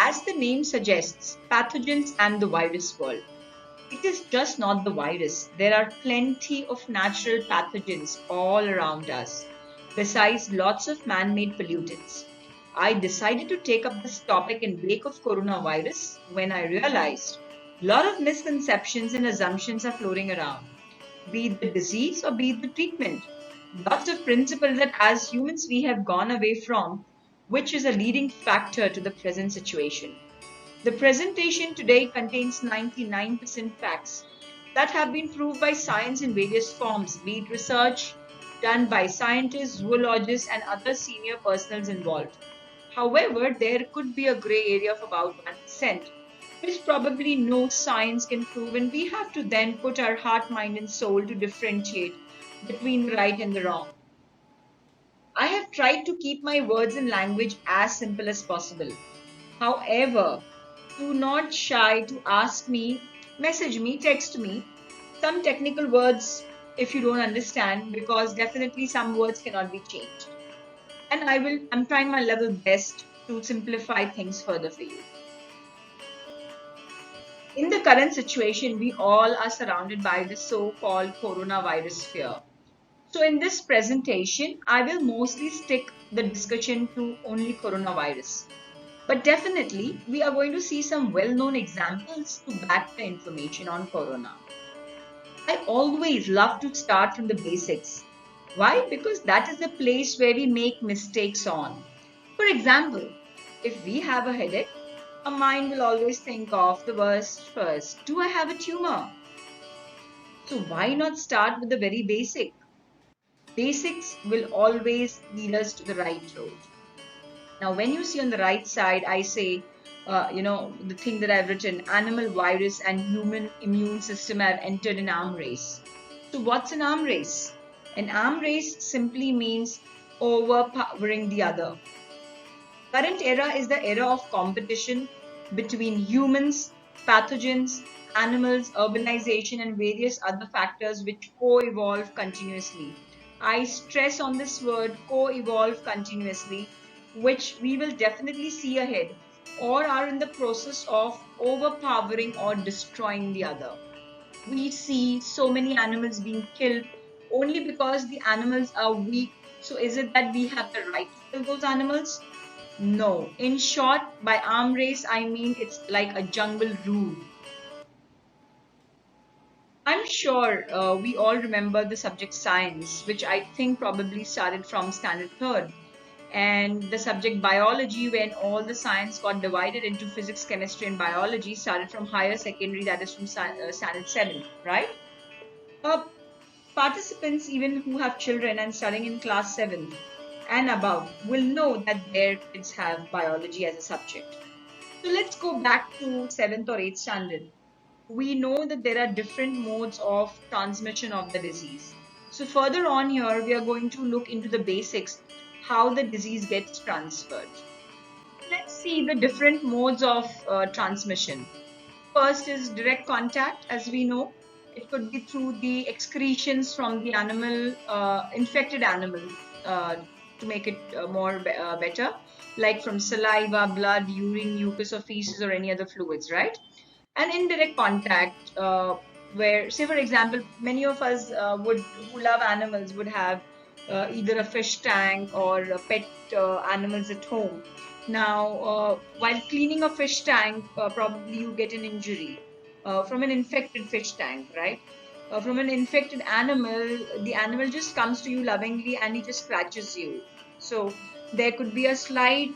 As the name suggests, pathogens and the virus world. It is just not the virus. There are plenty of natural pathogens all around us, besides lots of man-made pollutants. I decided to take up this topic in wake of coronavirus when I realized a lot of misconceptions and assumptions are floating around, be it the disease or be it the treatment. Lots of principles that as humans we have gone away from, which is a leading factor to the present situation. The presentation today contains 99% facts that have been proved by science in various forms, be it research done by scientists, zoologists, and other senior personnels involved. However, there could be a gray area of about 1%, which probably no science can prove, and we have to then put our heart, mind, and soul to differentiate between the right and the wrong. I have tried to keep my words and language as simple as possible. However, do not shy to ask me, message me, text me some technical words if you don't understand, because definitely some words cannot be changed. And I'm trying my level best to simplify things further for you. In the current situation, we all are surrounded by the so-called coronavirus fear. So in this presentation, I will mostly stick the discussion to only coronavirus. But definitely, we are going to see some well-known examples to back the information on corona. I always love to start from the basics. Why? Because that is the place where we make mistakes on. For example, if we have a headache, our mind will always think of the worst first. Do I have a tumor? So why not start with the very basic? Basics will always lead us to the right road. Now, when you see on the right side, I say, the thing that I've written, animal virus and human immune system have entered an arm race. So what's an arm race? An arm race simply means overpowering the other. Current era is the era of competition between humans, pathogens, animals, urbanization, and various other factors which co-evolve continuously. I stress on this word co-evolve continuously, which we will definitely see ahead or are in the process of overpowering or destroying the other. We see so many animals being killed only because the animals are weak. So is it that we have the right to kill those animals? No. In short, by arm race, I mean it's like a jungle rule. I'm sure we all remember the subject science, which I think probably started from standard third, and the subject biology, when all the science got divided into physics, chemistry, and biology, started from higher secondary, that is from standard 7, right? Uh, Participants, even who have children and studying in class 7 and above, will know that their kids have biology as a subject. So let's go back to 7th or 8th standard. We know that there are different modes of transmission of the disease. So further on here, we are going to look into the basics, how the disease gets transferred. Let's see the different modes of transmission. First is direct contact, as we know. It could be through the excretions from the animal, infected animal, uh, to make it better, like from saliva, blood, urine, mucus, or feces, or any other fluids, right? And indirect contact, where, say, for example, many of us who love animals would have either a fish tank or a pet animals at home. Now, while cleaning a fish tank, probably you get an injury from an infected fish tank, right? From an infected animal, the animal just comes to you lovingly and he just scratches you. So there could be a slight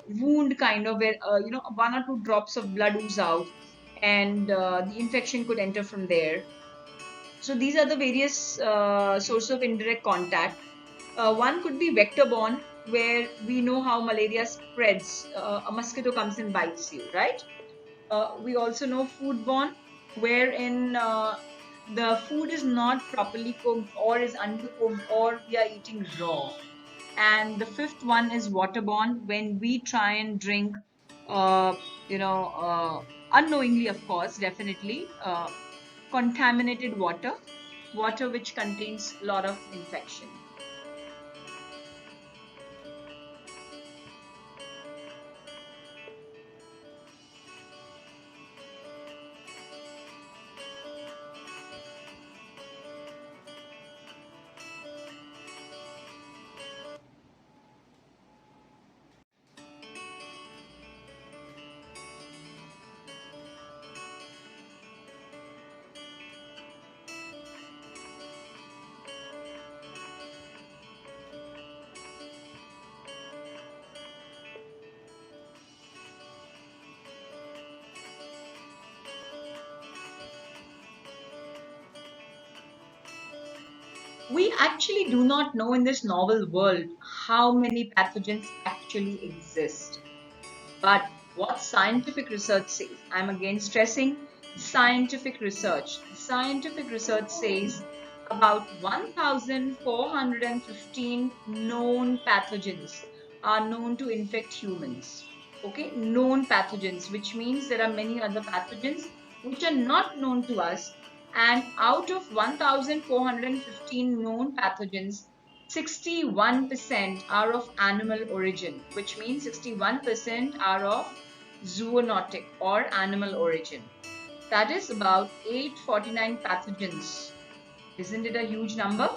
wound, kind of, where 1 or 2 drops of blood ooze out, and the infection could enter from there. So these are the various sources of indirect contact. One could be vector borne, where we know how malaria spreads. A mosquito comes and bites you, right? We also know food borne, wherein the food is not properly cooked or is undercooked or we are eating raw. And the fifth one is waterborne, when we try and drink, uh, unknowingly, of course, definitely, contaminated water which contains a lot of infection. We actually do not know in this novel world how many pathogens actually exist. But what scientific research says, I'm again stressing scientific research. Scientific research says about 1,415 known pathogens are known to infect humans. Okay, known pathogens, which means there are many other pathogens which are not known to us. And out of 1,415 known pathogens, 61% are of animal origin, which means 61% are of zoonotic or animal origin. That is about 849 pathogens. Isn't it a huge number?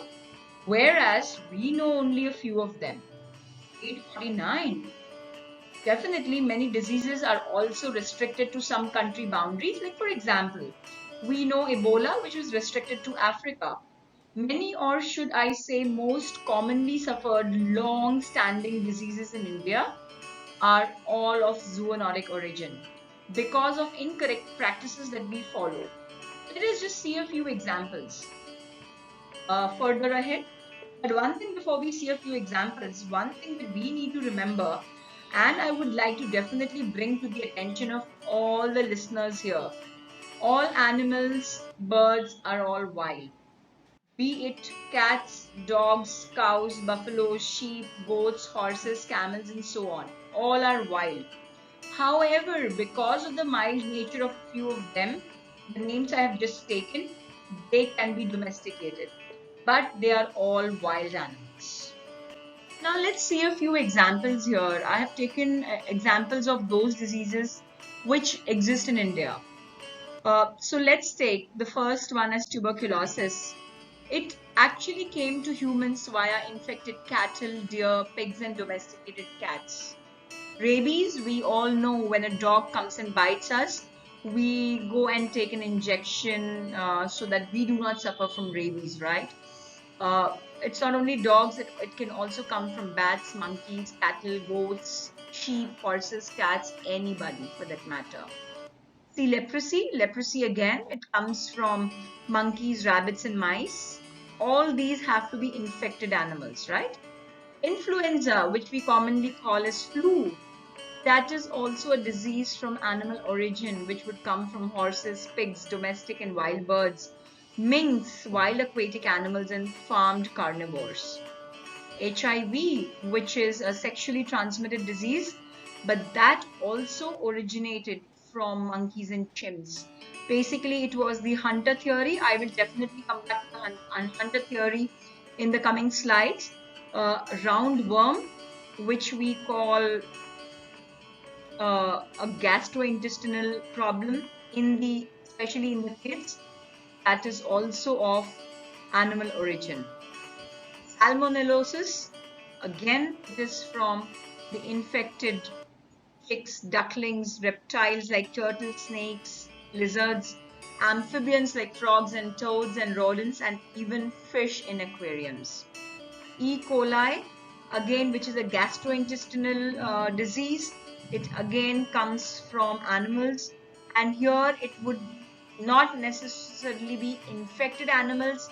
Whereas we know only a few of them. 849. Definitely, many diseases are also restricted to some country boundaries. Like, for example, we know Ebola, which is restricted to Africa. Many, or should I say, most commonly suffered long standing diseases in India are all of zoonotic origin because of incorrect practices that we follow. Let us just see a few examples further ahead. But one thing before we see a few examples, one thing that we need to remember, and I would like to definitely bring to the attention of all the listeners here, all animals, birds are all wild. Be it cats, dogs, cows, buffaloes, sheep, goats, horses, camels, and so on. All are wild. However, because of the mild nature of a few of them, the names I have just taken, they can be domesticated. But they are all wild animals. Now let's see a few examples here. I have taken examples of those diseases which exist in India. So let's take the first one as tuberculosis. It actually came to humans via infected cattle, deer, pigs, and domesticated cats. Rabies, we all know when a dog comes and bites us, we go and take an injection so that we do not suffer from rabies, right? It's not only dogs, it can also come from bats, monkeys, cattle, goats, sheep, horses, cats, anybody for that matter. See, leprosy. Leprosy again, it comes from monkeys, rabbits, and mice. All these have to be infected animals, right? Influenza, which we commonly call as flu, that is also a disease from animal origin, which would come from horses, pigs, domestic and wild birds, minks, wild aquatic animals, and farmed carnivores. HIV, which is a sexually transmitted disease, but that also originated from monkeys and chimps. Basically, it was the hunter theory. I will definitely come back to the hunter theory in the coming slides. Roundworm, which we call a gastrointestinal problem especially in the kids, that is also of animal origin. Salmonellosis, again, it is from the infected chicks, ducklings, reptiles like turtles, snakes, lizards, amphibians like frogs and toads, and rodents, and even fish in aquariums. E. coli, again, which is a gastrointestinal disease. It again comes from animals, and here it would not necessarily be infected animals.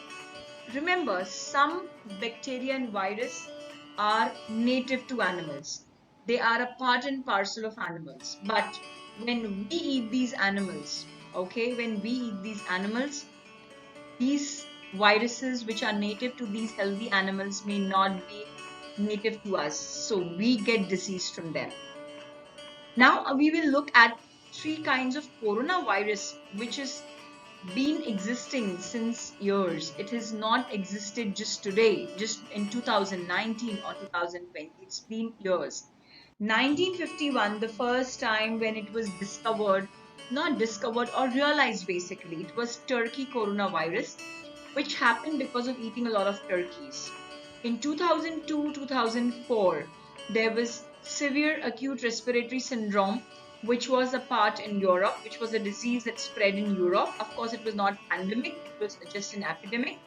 Remember, some bacteria and virus are native to animals. They are a part and parcel of animals. But when we eat these animals, okay, when we eat these animals, these viruses which are native to these healthy animals may not be native to us. So we get disease from them. Now we will look at three kinds of coronavirus which has been existing since years. It has not existed just today, just in 2019 or 2020. It's been years. 1951, the first time when it was discovered, not discovered or realized basically, it was Turkey coronavirus, which happened because of eating a lot of turkeys. In 2002-2004, there was severe acute respiratory syndrome, which was a part in Europe, which was a disease that spread in Europe. Of course, it was not pandemic, it was just an epidemic,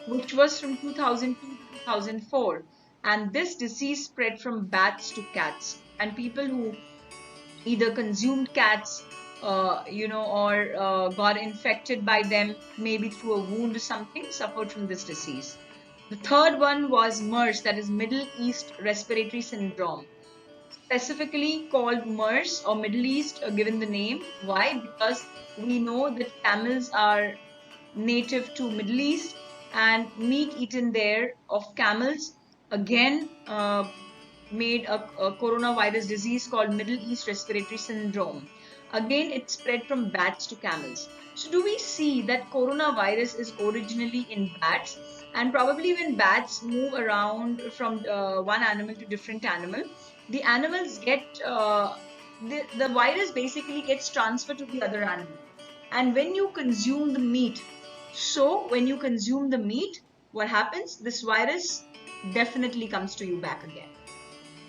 which was from 2002 to 2004. And this disease spread from bats to cats. And people who either consumed cats, or got infected by them, maybe through a wound or something, suffered from this disease. The third one was MERS, that is Middle East Respiratory Syndrome, specifically called MERS or Middle East, given the name. Why? Because we know that camels are native to Middle East, and meat eaten there of camels again made a coronavirus disease called Middle East Respiratory Syndrome. Again, it spread from bats to camels. So do we see that coronavirus is originally in bats, and probably when bats move around from one animal to different animal, the animals get the virus basically gets transferred to the other animal. And when you consume the meat, what happens? This virus definitely comes to you back again.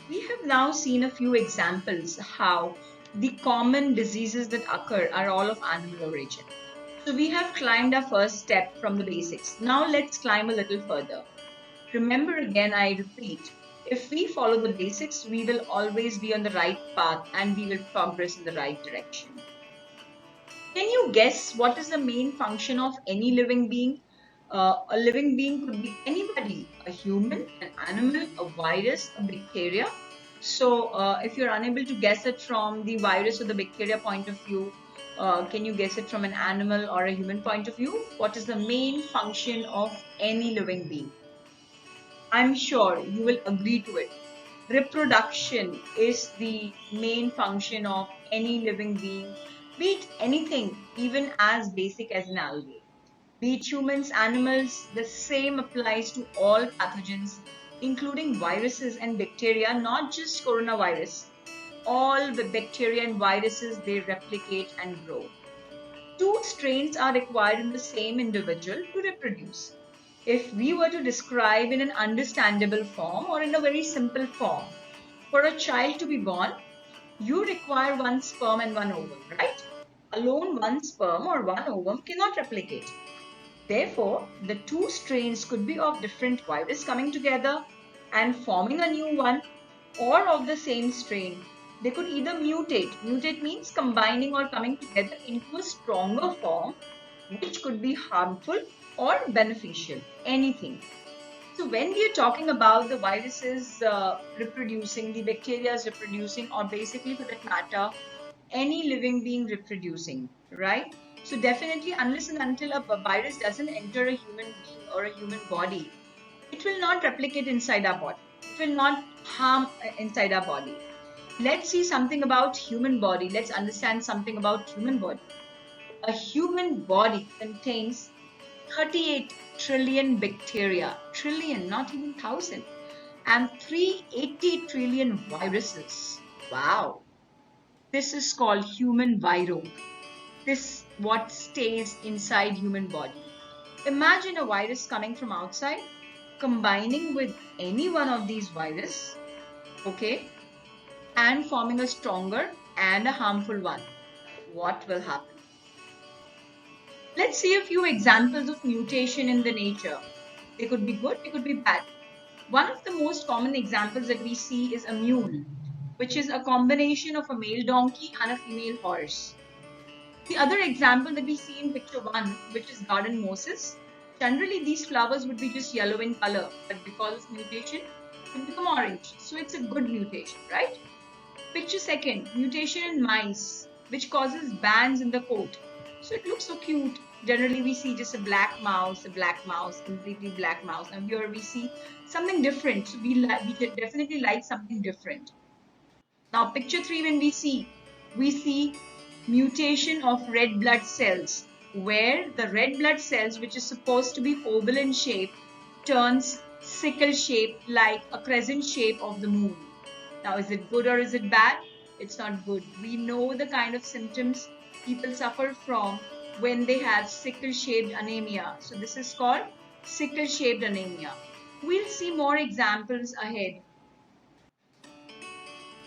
We have now seen a few examples how the common diseases that occur are all of animal origin. So we have climbed our first step from the basics. Now let's climb a little further. Remember again, I repeat, if we follow the basics, we will always be on the right path and we will progress in the right direction. Can you guess what is the main function of any living being? A living being could be anybody, a human, an animal, a virus, a bacteria. So if you're unable to guess it from the virus or the bacteria point of view, can you guess it from an animal or a human point of view? What is the main function of any living being? I'm sure you will agree to it. Reproduction is the main function of any living being, be it anything, even as basic as an algae. Be it humans, animals, the same applies to all pathogens, including viruses and bacteria, not just coronavirus. All the bacteria and viruses, they replicate and grow. Two strains are required in the same individual to reproduce. If we were to describe in an understandable form or in a very simple form, for a child to be born, you require one sperm and one ovum, right? Alone one sperm or one ovum cannot replicate. Therefore, the two strains could be of different virus coming together and forming a new one, or of the same strain. They could either mutate. Mutate means combining or coming together into a stronger form, which could be harmful or beneficial, anything. So when we are talking about the viruses reproducing, the bacteria is reproducing, or basically for that matter, any living being reproducing, right? So definitely, unless and until a virus doesn't enter a human being or a human body, it will not replicate inside our body. It will not harm inside our body. Let's see something about human body. Let's understand something about human body. A human body contains 38 trillion bacteria, trillion, not even thousand, and 380 trillion viruses. Wow. This is called human virome. This what stays inside human body. Imagine a virus coming from outside, combining with any one of these viruses, okay, and forming a stronger and a harmful one. What will happen? Let's see a few examples of mutation in the nature. They could be good, they could be bad. One of the most common examples that we see is a mule, which is a combination of a male donkey and a female horse. The other example that we see in picture 1, which is garden moses. Generally, these flowers would be just yellow in color, but because of mutation, it become orange. So it's a good mutation, right? Picture 2, mutation in mice, which causes bands in the coat. So it looks so cute. Generally, we see just a black mouse, completely black mouse. Now here we see something different. So we definitely like something different. Now picture 3, when we see mutation of red blood cells, where the red blood cells, which is supposed to be oval in shape, turns sickle shape, like a crescent shape of the moon. Now, is it good or is it bad? It's not good. We know the kind of symptoms people suffer from when they have sickle-shaped anemia. So this is called sickle-shaped anemia. We'll see more examples ahead.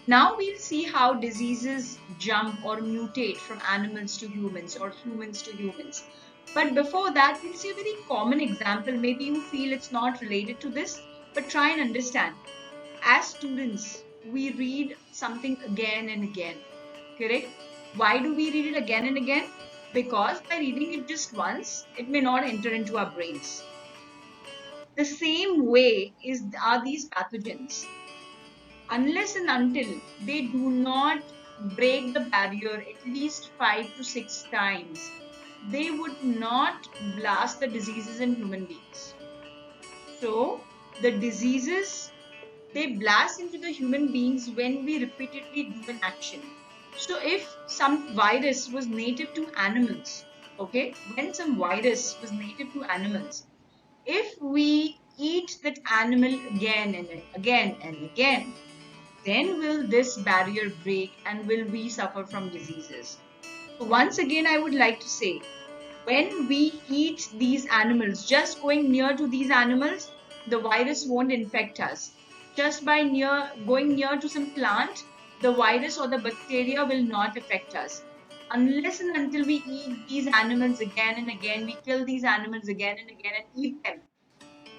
Now we'll see how diseases jump or mutate from animals to humans or humans to humans. But before that, we'll see a very common example. Maybe you feel it's not related to this, but try and understand. As students, we read something again and again, correct? Why do we read it again and again? Because by reading it just once, it may not enter into our brains. The same way are these pathogens. Unless and until they do not break the barrier at least 5 to 6 times, they would not blast the diseases in human beings. So the diseases, they blast into the human beings when we repeatedly do an action. So if some virus was native to animals, okay, when some virus was native to animals, if we eat that animal again and again and again, then will this barrier break and will we suffer from diseases. So once again, I would like to say, when we eat these animals, just going near to these animals, the virus won't infect us. Just by going near to some plant, the virus or the bacteria will not affect us. Unless and until we eat these animals again and again, we kill these animals again and again and eat them,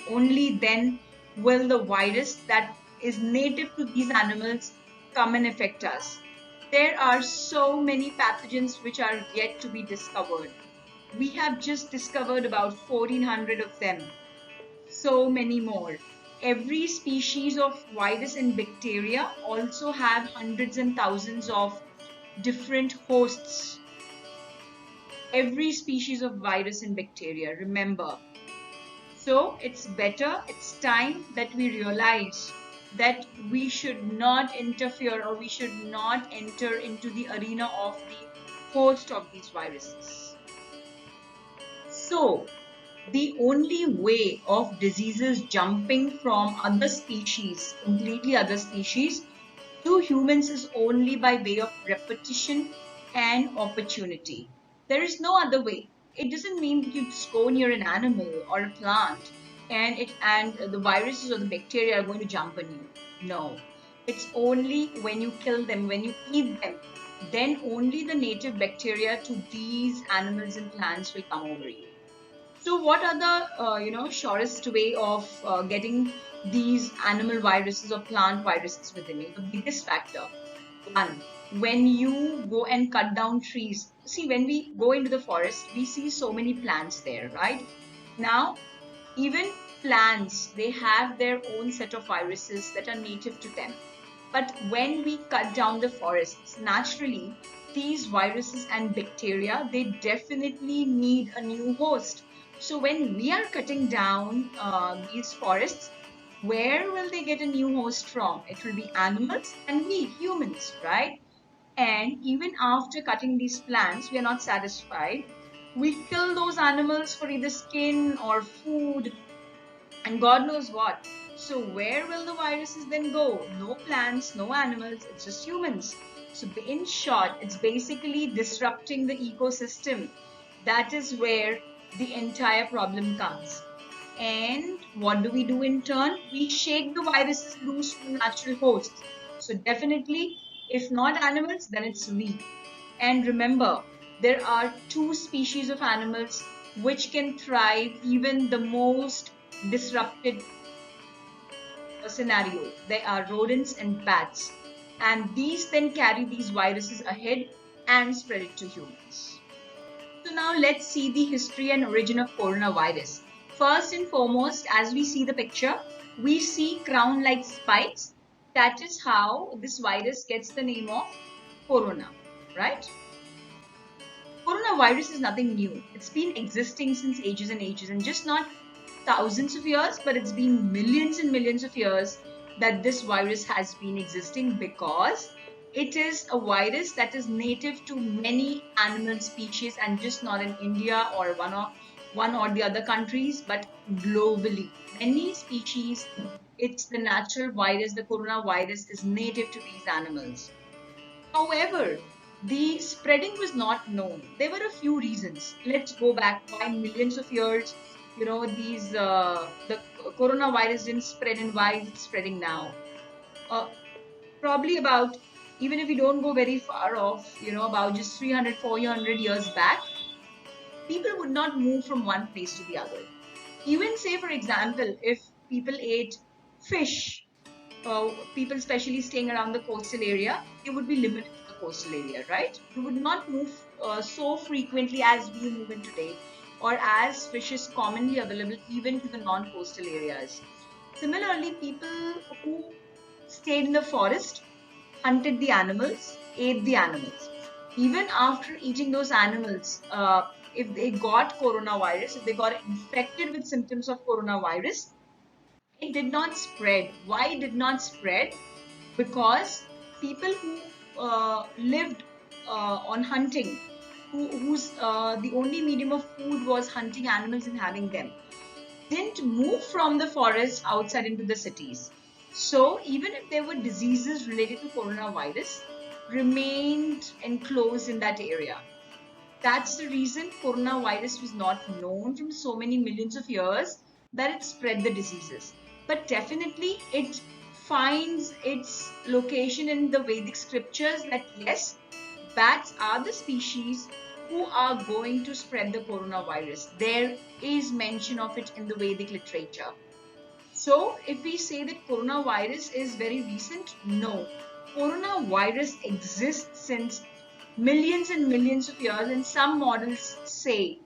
only then will the virus that is native to these animals come and affect us. There are so many pathogens which are yet to be discovered. We have just discovered about 1400 of them. So many more. Every species of virus and bacteria also have hundreds and thousands of different hosts. Every species of virus and bacteria, remember. So it's time that we realize that we should not interfere or we should not enter into the arena of the host of these viruses. So the only way of diseases jumping from other species, completely other species, to humans is only by way of repetition and opportunity. There is no other way. It doesn't mean that you just go near an animal or a plant and the viruses or the bacteria are going to jump on you. No. It's only when you kill them, when you eat them, then only the native bacteria to these animals and plants will come over you. So what are the surest way of getting these animal viruses or plant viruses within you? The biggest factor, one, when you go and cut down trees. See, when we go into the forest, we see so many plants there, right? Now, even plants, they have their own set of viruses that are native to them. But when we cut down the forests, naturally, these viruses and bacteria, they definitely need a new host. So when we are cutting down these forests, where will they get a new host from? It will be animals and we, humans, right? And even after cutting these plants, we are not satisfied. We kill those animals for either skin or food and God knows what. So where will the viruses then go? No plants, no animals, it's just humans. So in short, it's basically disrupting the ecosystem. That is where the entire problem comes. And what do we do in turn? We shake the viruses loose from natural hosts. So definitely, if not animals, then it's we. And remember, there are two species of animals which can thrive even the most disrupted scenario. They are rodents and bats. And these then carry these viruses ahead and spread it to humans. So now let's see the history and origin of coronavirus. First and foremost, as we see the picture, we see crown-like spikes. That is how this virus gets the name of corona, right? Coronavirus is nothing new. It's been existing since ages and ages, and just not thousands of years, but it's been millions and millions of years that this virus has been existing, because it is a virus that is native to many animal species, and just not in India or one or the other countries, but globally. Many species, it's the natural virus, the coronavirus is native to these animals. However, the spreading was not known. There were a few reasons. Let's go back by millions of years. The coronavirus didn't spread, and why is it spreading now? Probably about, even if we don't go very far off, about just 300, 400 years back, people would not move from one place to the other. Even say, for example, if people ate fish, people especially staying around the coastal area, they would be limited to the coastal area, right? You would not move so frequently as we move in today. or as fish is commonly available even to the non-coastal areas. Similarly, people who stayed in the forest, hunted the animals, ate the animals. Even after eating those animals, if they got coronavirus, if they got infected with symptoms of coronavirus, it did not spread. Why it did not spread? Because people who lived on hunting, whose the only medium of food was hunting animals and having them, didn't move from the forest outside into the cities. So even if there were diseases related to coronavirus, remained enclosed in that area. That's the reason coronavirus was not known from so many millions of years, that it spread the diseases. But definitely it finds its location in the Vedic scriptures that yes, bats are the species who are going to spread the coronavirus. There is mention of it in the Vedic literature. So if we say that coronavirus is very recent, no. Coronavirus exists since millions and millions of years, and some models say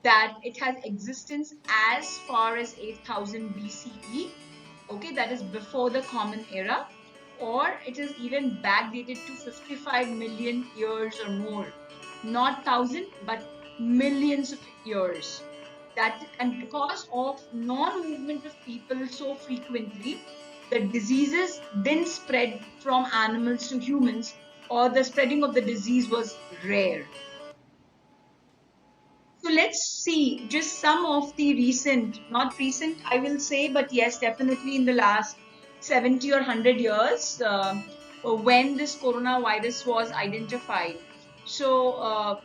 that it has existence as far as 8000 BCE. Okay, that is before the Common Era, or it is even backdated to 55 million years or more. Not thousand, but millions of years. And because of non-movement of people so frequently, the diseases didn't spread from animals to humans, or the spreading of the disease was rare. So let's see just some of the not recent, I will say, but yes, definitely in the last 70 or 100 years, when this coronavirus was identified. So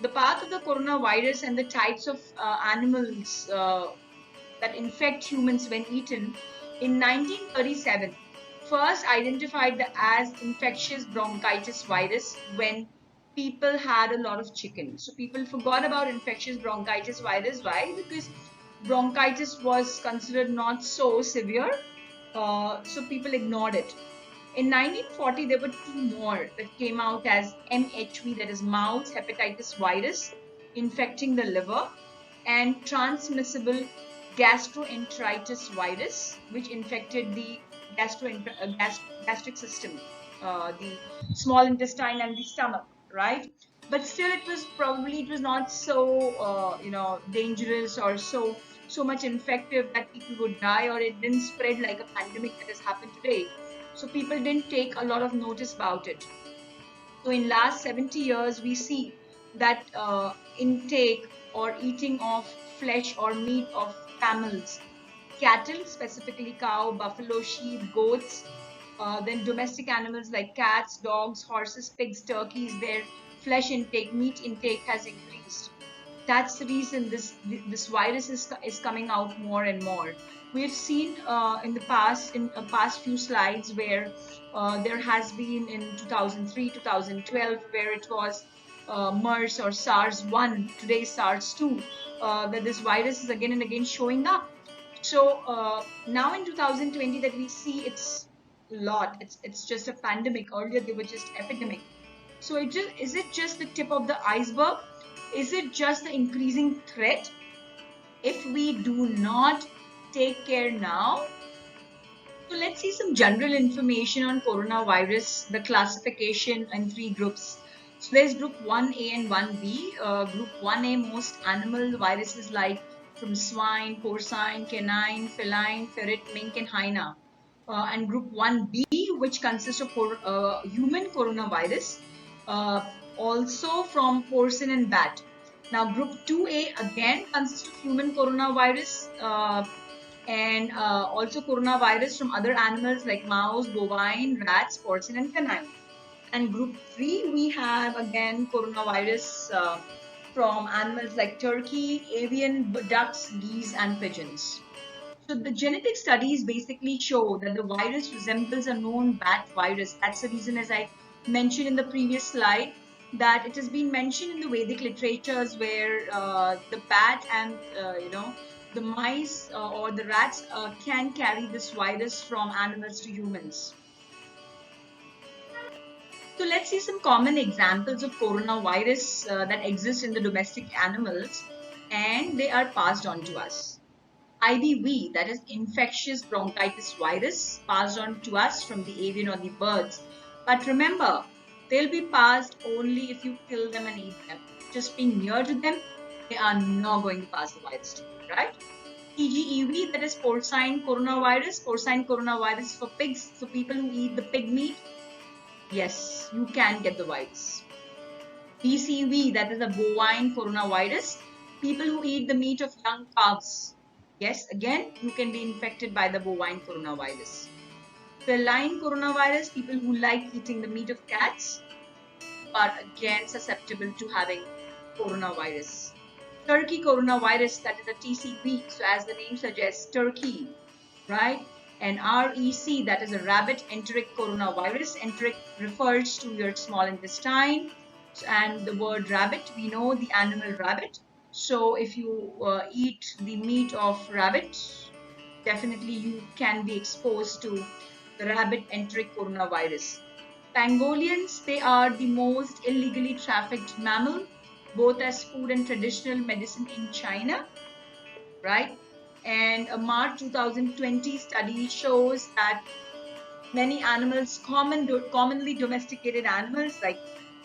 the path of the coronavirus and the types of animals that infect humans when eaten, in 1937, first identified as infectious bronchitis virus when people had a lot of chicken. So people forgot about infectious bronchitis virus. Why? Because bronchitis was considered not so severe, so people ignored it. In 1940, there were two more that came out as MHV, that is mouse hepatitis virus, infecting the liver, and transmissible gastroenteritis virus, which infected the gastric system, the small intestine and the stomach, right? But still, it was not so dangerous or so much infective that people would die, or it didn't spread like a pandemic that has happened today. So people didn't take a lot of notice about it. So in last 70 years, we see that intake or eating of flesh or meat of camels, cattle, specifically cow, buffalo, sheep, goats, then domestic animals like cats, dogs, horses, pigs, turkeys, their flesh intake, meat intake has increased. That's the reason this virus is coming out more and more. We've seen in the past few slides where there has been in 2003, 2012, where it was MERS or SARS-1, today SARS-2, that this virus is again and again showing up. So now in 2020 that we see it's a lot. It's just a pandemic. Earlier they were just epidemic. So is it just the tip of the iceberg? Is it just the increasing threat? If we do not take care now. So let's see some general information on coronavirus, the classification in three groups. So there's group 1A and 1B. Group 1A, most animal viruses like from swine, porcine, canine, feline, ferret, mink, and hyena. And group 1B, which consists of human coronavirus, also from porcine and bat. Now, group 2A again consists of human coronavirus and also coronavirus from other animals like mouse, bovine, rats, porcine, and canine. And group 3, we have again coronavirus from animals like turkey, avian, ducks, geese, and pigeons. So the genetic studies basically show that the virus resembles a known bat virus. That's the reason, as I mentioned in the previous slide, that it has been mentioned in the Vedic literatures where the bat and the mice or the rats can carry this virus from animals to humans. So let's see some common examples of coronavirus that exist in the domestic animals. and they are passed on to us. IBV, that is infectious bronchitis virus, passed on to us from the avian or the birds. But remember, they'll be passed only if you kill them and eat them. Just being near to them, they are not going to pass the virus to you, right? PGEV, that is porcine coronavirus. Porcine coronavirus for pigs. So people who eat the pig meat, yes, you can get the virus. BCV, that is a bovine coronavirus. People who eat the meat of young calves. Yes, again, you can be infected by the bovine coronavirus. Feline coronavirus, people who like eating the meat of cats are again susceptible to having coronavirus. Turkey coronavirus, that is a TCV, so as the name suggests, turkey, right? And REC, that is a rabbit enteric coronavirus. Enteric refers to your small intestine, and the word rabbit, we know the animal rabbit. So if you eat the meat of rabbit, definitely you can be exposed to the rabbit enteric coronavirus. Pangolins, they are the most illegally trafficked mammal, both as food and traditional medicine in China, right? And a March 2020 study shows that many animals, commonly domesticated animals like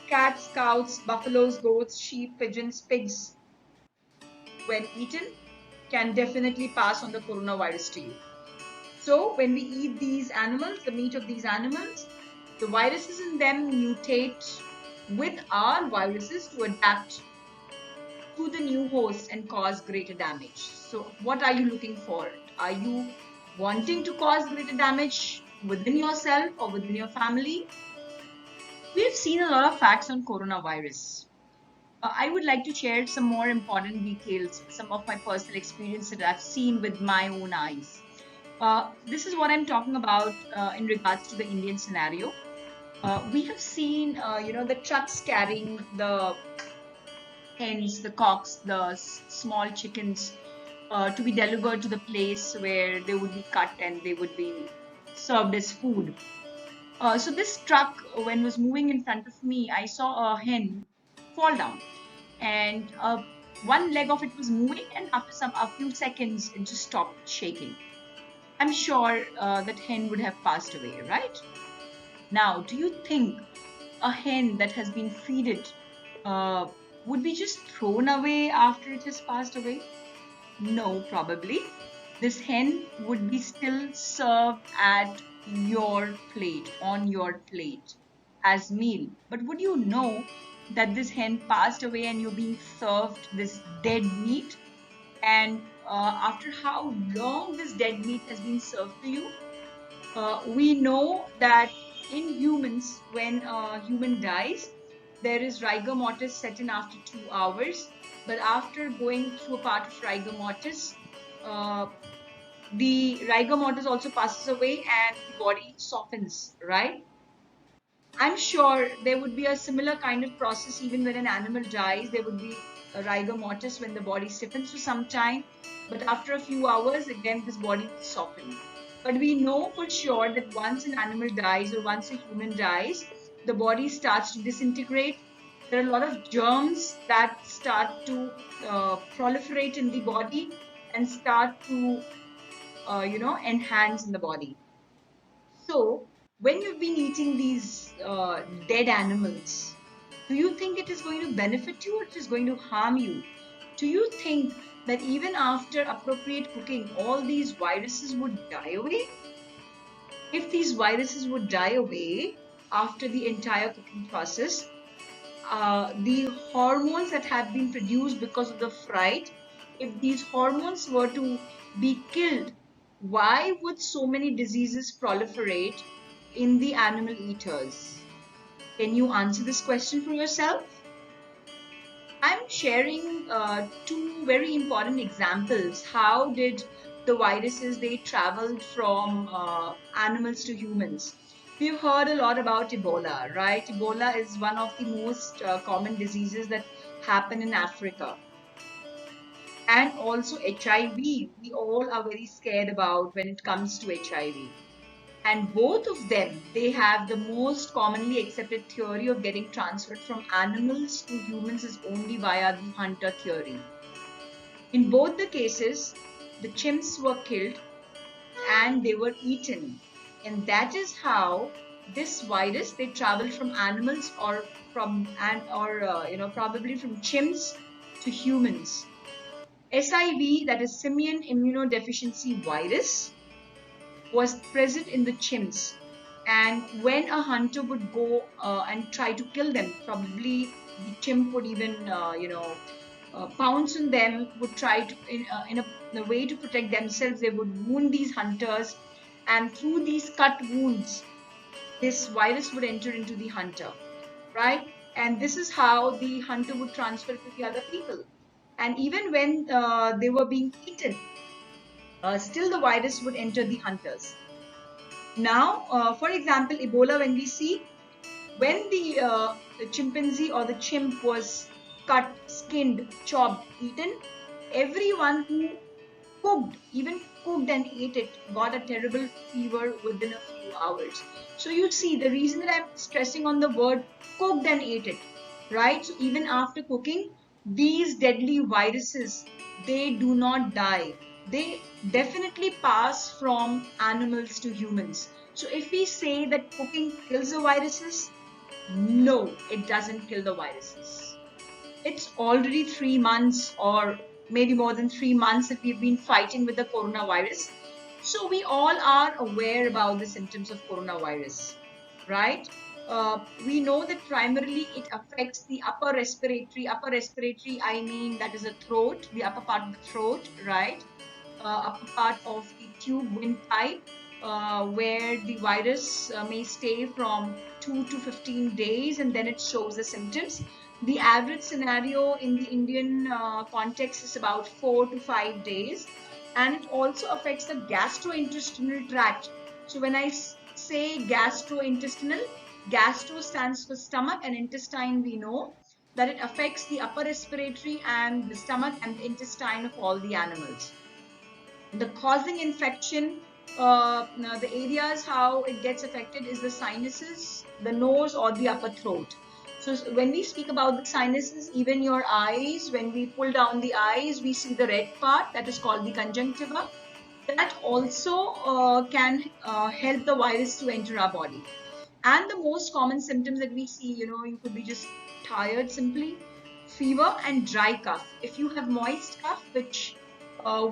cats, cows, buffaloes, goats, sheep, pigeons, pigs, when eaten, can definitely pass on the coronavirus to you. So when we eat these animals, the meat of these animals, the viruses in them mutate with our viruses to adapt to the new host and cause greater damage. So what are you looking for? Are you wanting to cause greater damage within yourself or within your family? We've seen a lot of facts on coronavirus. I would like to share some more important details, some of my personal experience that I've seen with my own eyes. This is what I'm talking about in regards to the Indian scenario. We have seen, the trucks carrying the hens, the cocks, the small chickens to be delivered to the place where they would be cut and they would be served as food. So this truck, when was moving in front of me, I saw a hen fall down, and one leg of it was moving, and after a few seconds, it just stopped shaking. I'm sure that hen would have passed away, right? Now, do you think a hen that has been feeded would be just thrown away after it has passed away? No, probably. This hen would be still served at your plate, on your plate, as meal. But would you know that this hen passed away and you're being served this dead meat? And after how long this dead meat has been served to you? We know that in humans, when a human dies, there is rigor mortis set in after 2 hours. But after going through a part of rigor mortis, the rigor mortis also passes away and the body softens, right? I'm sure there would be a similar kind of process even when an animal dies. There would be a rigor mortis when the body stiffens for some time, but after a few hours, again, this body will soften. But we know for sure that once an animal dies or once a human dies, the body starts to disintegrate. There are a lot of germs that start to proliferate in the body and start to, enhance in the body. So, when you've been eating these dead animals, do you think it is going to benefit you or it is going to harm you? Do you think that even after appropriate cooking, all these viruses would die away? If these viruses would die away after the entire cooking process, the hormones that have been produced because of the fright, if these hormones were to be killed, why would so many diseases proliferate in the animal eaters? Can you answer this question for yourself? I'm sharing two very important examples. How did the viruses, they traveled from animals to humans? We've heard a lot about Ebola, right? Ebola is one of the most common diseases that happen in Africa. And also HIV, we all are very scared about when it comes to HIV. And both of them, they have the most commonly accepted theory of getting transferred from animals to humans is only via the hunter theory. In both the cases, the chimps were killed and they were eaten. And that is how this virus, they travel from animals or probably from chimps to humans. SIV, that is simian immunodeficiency virus, was present in the chimps. And when a hunter would go and try to kill them, probably the chimp would even, pounce on them, would try to, in a way to protect themselves, they would wound these hunters. And through these cut wounds, this virus would enter into the hunter, right? And this is how the hunter would transfer to the other people. And even when they were being eaten, still the virus would enter the hunters. Now, for example, Ebola, when we see, when the chimpanzee or the chimp was cut, skinned, chopped, eaten, everyone who even cooked and ate it, got a terrible fever within a few hours. So you see, the reason that I'm stressing on the word cooked and ate it, right? So even after cooking, these deadly viruses, they do not die. They definitely pass from animals to humans. So if we say that cooking kills the viruses, no, it doesn't kill the viruses. It's already 3 months or maybe more than 3 months that we've been fighting with the coronavirus. So we all are aware about the symptoms of coronavirus, right? We know that primarily it affects the upper respiratory, I mean that is the throat, the upper part of the throat, right? Upper part of the tube windpipe, where the virus may stay from 2 to 15 days and then it shows the symptoms. The average scenario in the Indian context is about 4 to 5 days, and it also affects the gastrointestinal tract. So when I say gastrointestinal, gastro stands for stomach and intestine, we know that it affects the upper respiratory and the stomach and the intestine of all the animals. The causing infection, the areas how it gets affected is the sinuses, the nose, or the upper throat. So when we speak about the sinuses, even your eyes, when we pull down the eyes, we see the red part that is called the conjunctiva. That also can help the virus to enter our body. And the most common symptoms that we see, you could be just tired simply, fever and dry cough. If you have moist cough, which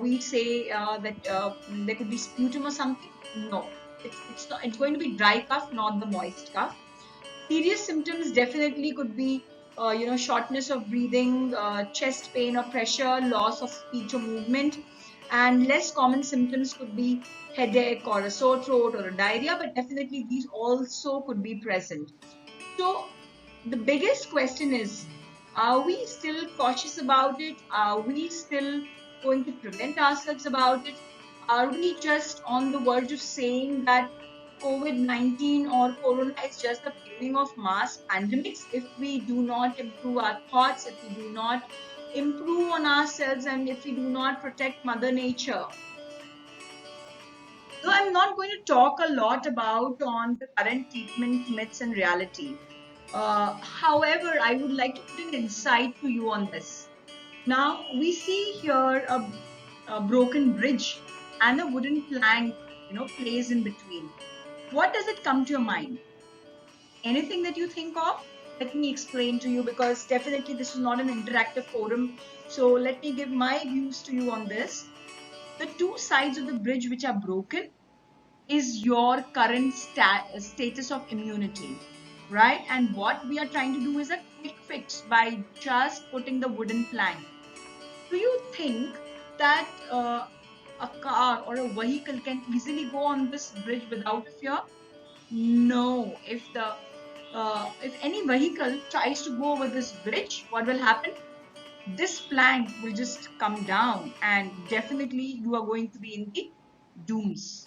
we say that there could be sputum or something, no, it's not. It's going to be dry cough, not the moist cough. Serious symptoms definitely could be, shortness of breathing, chest pain or pressure, loss of speech or movement. And less common symptoms could be headache or a sore throat or a diarrhea, but definitely these also could be present. So the biggest question is, are we still cautious about it? Are we still going to prevent ourselves about it? Are we just on the verge of saying that COVID-19 or Corona is just the beginning of mass pandemics if we do not improve our thoughts, if we do not improve on ourselves, and if we do not protect Mother Nature? So I'm not going to talk a lot about on the current treatment myths and reality. However, I would like to put an insight to you on this. Now, we see here a broken bridge and a wooden plank, placed in between. What does it come to your mind? Anything that you think of? Let me explain to you, because definitely this is not an interactive forum. So let me give my views to you on this. The two sides of the bridge which are broken is your current status of immunity, right? And what we are trying to do is a quick fix by just putting the wooden plank. Do you think that a car or a vehicle can easily go on this bridge without fear? No. If any vehicle tries to go over this bridge, what will happen? This plank will just come down, and definitely you are going to be in the dooms.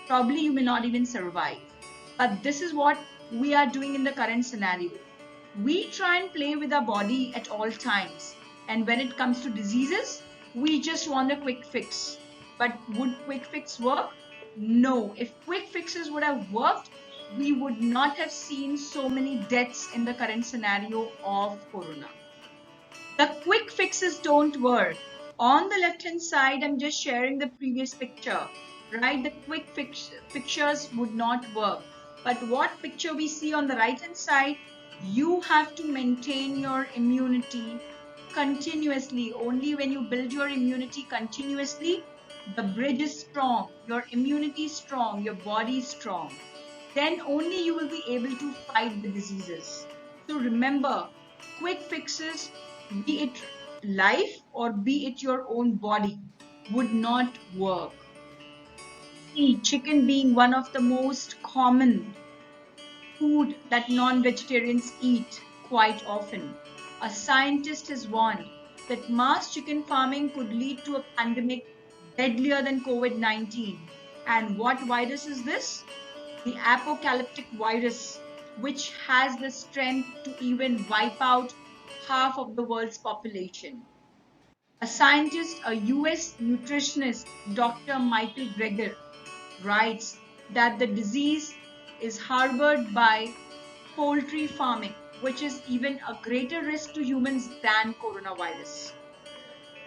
Probably you may not even survive. But this is what we are doing in the current scenario. We try and play with our body at all times. And when it comes to diseases, we just want a quick fix. But would quick fix work? No. If quick fixes would have worked, we would not have seen so many deaths in the current scenario of Corona. The quick fixes don't work. On the left hand side, I'm just sharing the previous picture, right? The quick pictures would not work. But what picture we see on the right hand side, you have to maintain your immunity continuously. Only when you build your immunity continuously, the bridge is strong, your immunity is strong, your body is strong. Then only you will be able to fight the diseases. So remember, quick fixes, be it life or be it your own body, would not work. See, chicken being one of the most common food that non-vegetarians eat quite often. A scientist has warned that mass chicken farming could lead to a pandemic deadlier than COVID-19. And what virus is this? The apocalyptic virus, which has the strength to even wipe out half of the world's population. A scientist, a US nutritionist, Dr. Michael Greger, writes that the disease is harbored by poultry farming, which is even a greater risk to humans than coronavirus.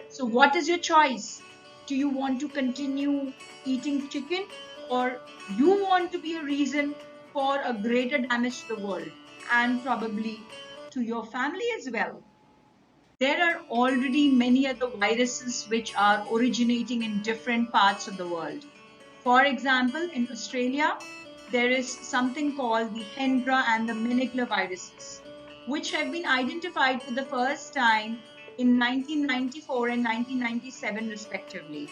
So, what is your choice? Do you want to continue eating chicken, or you want to be a reason for a greater damage to the world and probably to your family as well? There are already many other viruses which are originating in different parts of the world. For example, in Australia, there is something called the Hendra and the Meningler viruses, which have been identified for the first time in 1994 and 1997 respectively.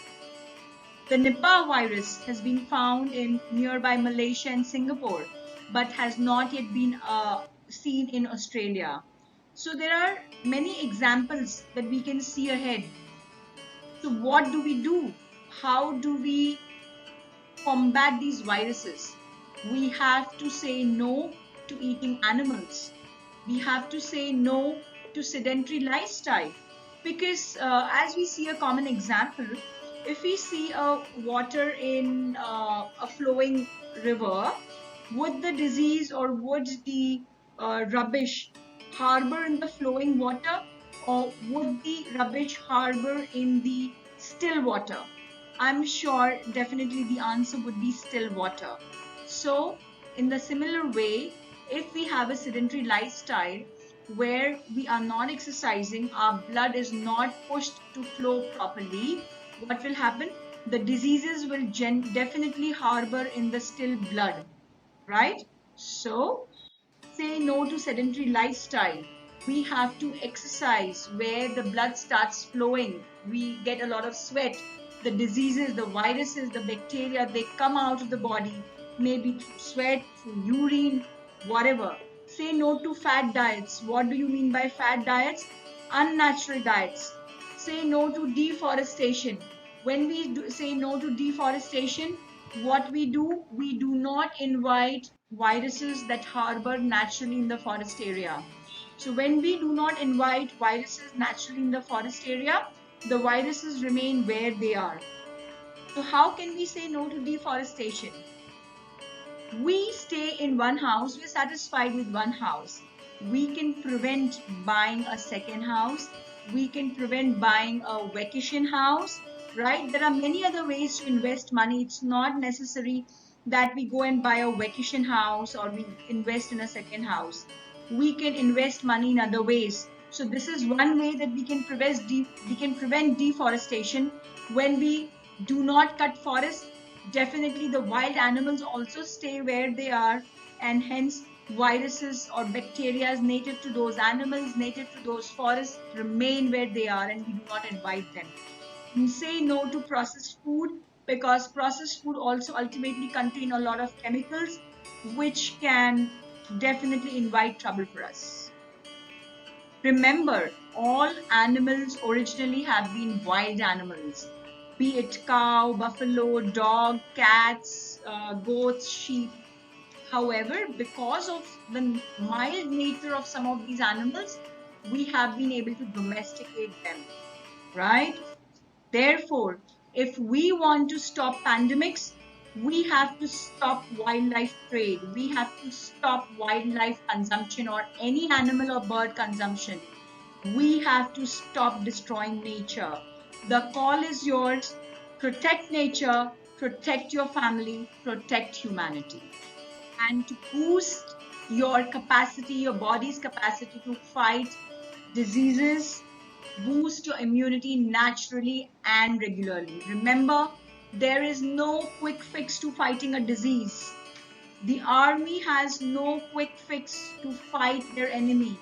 The Nipah virus has been found in nearby Malaysia and Singapore, but has not yet been seen in Australia. So there are many examples that we can see ahead. So what do we do? How do we combat these viruses? We have to say no to eating animals. We have to say no to sedentary lifestyle, because as we see a common example, if we see a water in a flowing river, would the disease or would the rubbish harbor in the flowing water, or would the rubbish harbor in the still water? I'm sure definitely the answer would be still water. So in the similar way, if we have a sedentary lifestyle where we are not exercising, our blood is not pushed to flow properly, what will happen? The diseases will definitely harbor in the still blood, right? So say no to sedentary lifestyle. We have to exercise where the blood starts flowing. We get a lot of sweat. The diseases, the viruses, the bacteria, they come out of the body, maybe through sweat, through urine, whatever. Say no to fat diets. What do you mean by fat diets? Unnatural diets. Say no to deforestation. When we say no to deforestation, what we do not invite viruses that harbor naturally in the forest area. So when we do not invite viruses naturally in the forest area, the viruses remain where they are. So how can we say no to deforestation? We stay in one house, we're satisfied with one house. We can prevent buying a second house. We can prevent buying a vacation house, right? There are many other ways to invest money. It's not necessary that we go and buy a vacation house or we invest in a second house. We can invest money in other ways. So this is one way that we can prevent deforestation. When we do not cut forests, definitely the wild animals also stay where they are, and hence viruses or bacteria native to those animals, native to those forests, remain where they are, and we do not invite them. We say no to processed food, because processed food also ultimately contain a lot of chemicals which can definitely invite trouble for us. Remember, all animals originally have been wild animals, be it cow, buffalo, dog, cats, goats, sheep. However, because of the mild nature of some of these animals, we have been able to domesticate them, right? Therefore, if we want to stop pandemics, we have to stop wildlife trade. We have to stop wildlife consumption or any animal or bird consumption. We have to stop destroying nature. The call is yours. Protect nature, protect your family, protect humanity. And to boost your capacity, your body's capacity to fight diseases, boost your immunity naturally and regularly. Remember, there is no quick fix to fighting a disease. The army has no quick fix to fight their enemy.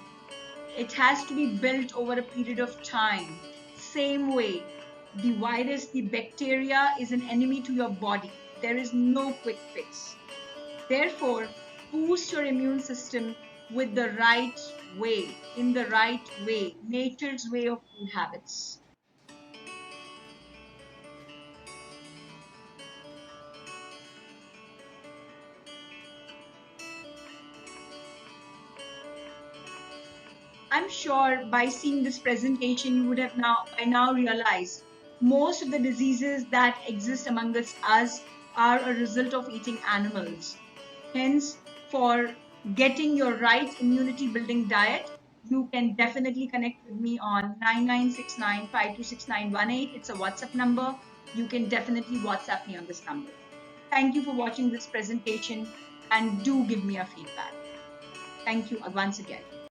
It has to be built over a period of time. Same way, the virus, the bacteria is an enemy to your body. There is no quick fix. Therefore, boost your immune system with the right way, in the right way, nature's way of food habits. I'm sure by seeing this presentation, you would have by now realized most of the diseases that exist among us are a result of eating animals. Hence, for getting your right immunity building diet, you can definitely connect with me on 9969526918. It's a WhatsApp number. You can definitely WhatsApp me on this number. Thank you for watching this presentation and do give me a feedback. Thank you once again.